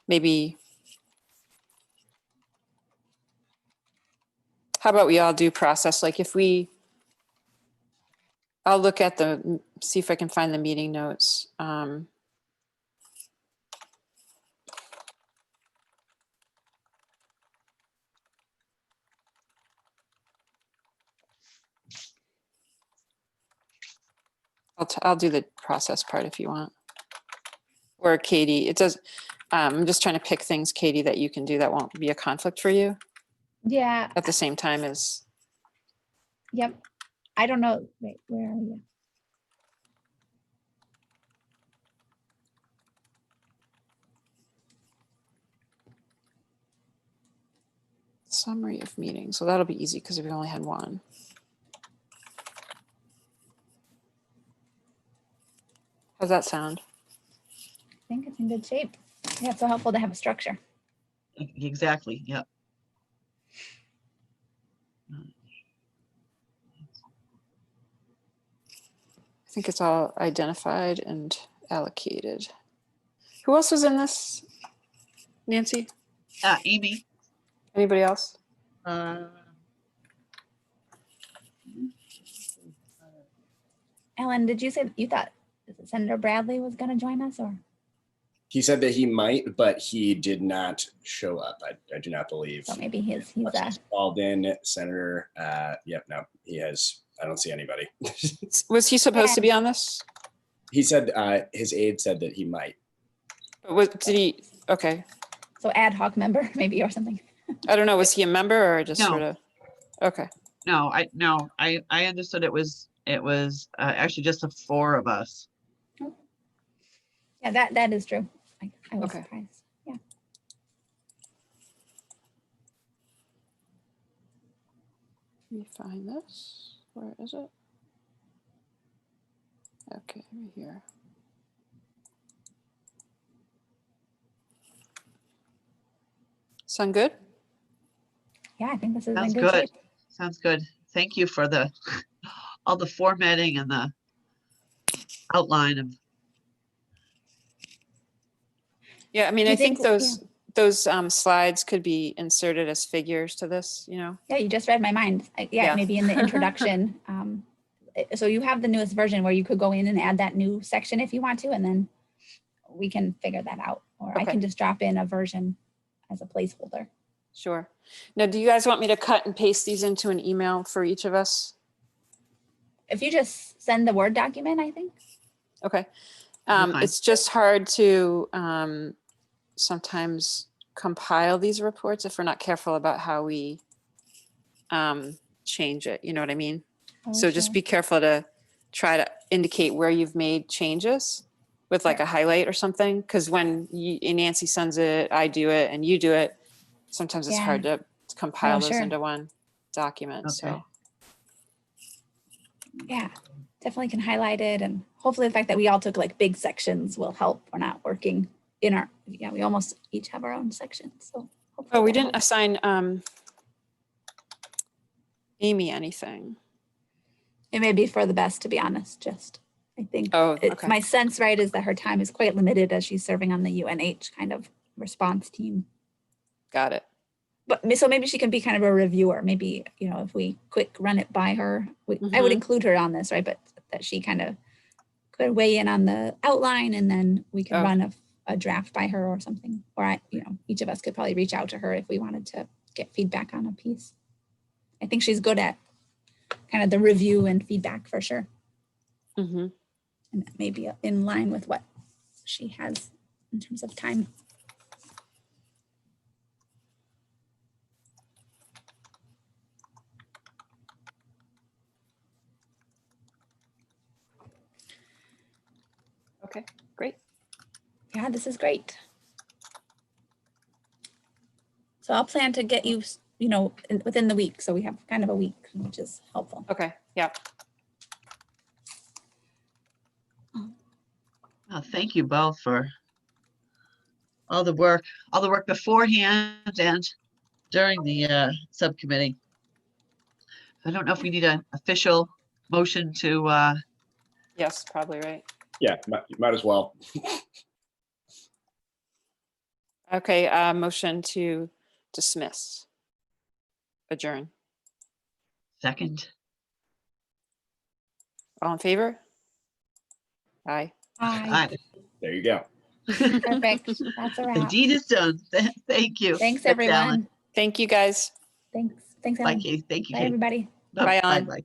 maybe, how about we all do process? Like if I'll look at see if I can find the meeting notes. I'll do the process part if you want. Or Katie, it does. I'm just trying to pick things, Katie, that you can do that won't be a conflict for you. Yeah. At the same time as. Yep. I don't know. Wait, where are you? Summary of meetings. So that'll be easy because we only had one. How's that sound? I think it's in good shape. Yeah, it's so helpful to have a structure. Exactly, yep. I think it's all identified and allocated. Who else was in this? Nancy? Amy, Anybody else? Ellen, did you say you thought Senator Bradley was going to join us, or? He said that he might, but he did not show up. I do not believe. So maybe he's called in. Senator. Yep. No, he has. I don't see anybody. Was he supposed to be on this? He said his aide said that he might. But did he? Okay. so ad hoc member maybe or something. I don't know. Was he a member or just No. sort of? Okay. no, I understood it was actually just the 4 of us. Yeah, that is true. I was Okay. surprised. Yeah. Let me find this. Where is it? Okay, right here. Sound good? Yeah, I think this is Sounds in good good. shape. Sounds good. Thank you for all the formatting and the outline of. Yeah, I mean, Do you I think think- those slides could be inserted as figures to this, you know? Yeah, you just read my mind. Yeah. Maybe in the introduction. So you have the newest version where you could go in and add that new section if you want to, and then we can figure that out. Or I Okay. can just drop in a version as a placeholder. Sure. Now, do you guys want me to cut and paste these into an email for each of us? If you just send the Word document, I think. Okay. That'd be fine. It's just hard to sometimes compile these reports if we're not careful about how we change it. You know what I mean? So just be careful to try to indicate where you've made changes with like a highlight or something. Because when Nancy sends it, I do it, and you do it, sometimes it's Yeah. hard to compile those sure. into one document. Okay. So Yeah, definitely can highlight it. And hopefully the fact that we all took like big sections will help. We're not working in our, we almost each have our own section. So hopefully we that didn't helps. assign Amy anything. It may be for the best, to be honest. I think Oh, it's okay. my sense, right, is that her time is quite limited as she's serving on the UNH kind of response team. Got it. But so maybe she can be kind of a reviewer. Maybe, if we quick run it by her, I would Mhm. include her on this, right? But that she kind of could weigh in on the outline, and then we could Oh. run a draft by her or something. Or each of us could probably reach out to her if we wanted to get feedback on a piece. I think she's good at kind of the review and feedback for sure. Mm-hmm. And that may be in line with what she has in terms of time. Okay, great. Yeah, this is great. So I'll plan to get you, within the week. So we have kind of a week, which is helpful. Okay, yeah. Oh, thank you both for all the work beforehand and during the subcommittee. I don't know if we need an official motion to, Yes, probably right. Yeah, might as well. Okay, motion to dismiss. Adjourn. second. All in favor? Aye. Hi. Aye. There you go. Perfect. That's a The wrap. deed is done. Thank you. Thanks, Alan. everyone. Thank you, guys. Thanks, Bye, Ellen. Kate. Thank you, Bye, Kate. everybody. Bye, Alan. Bye.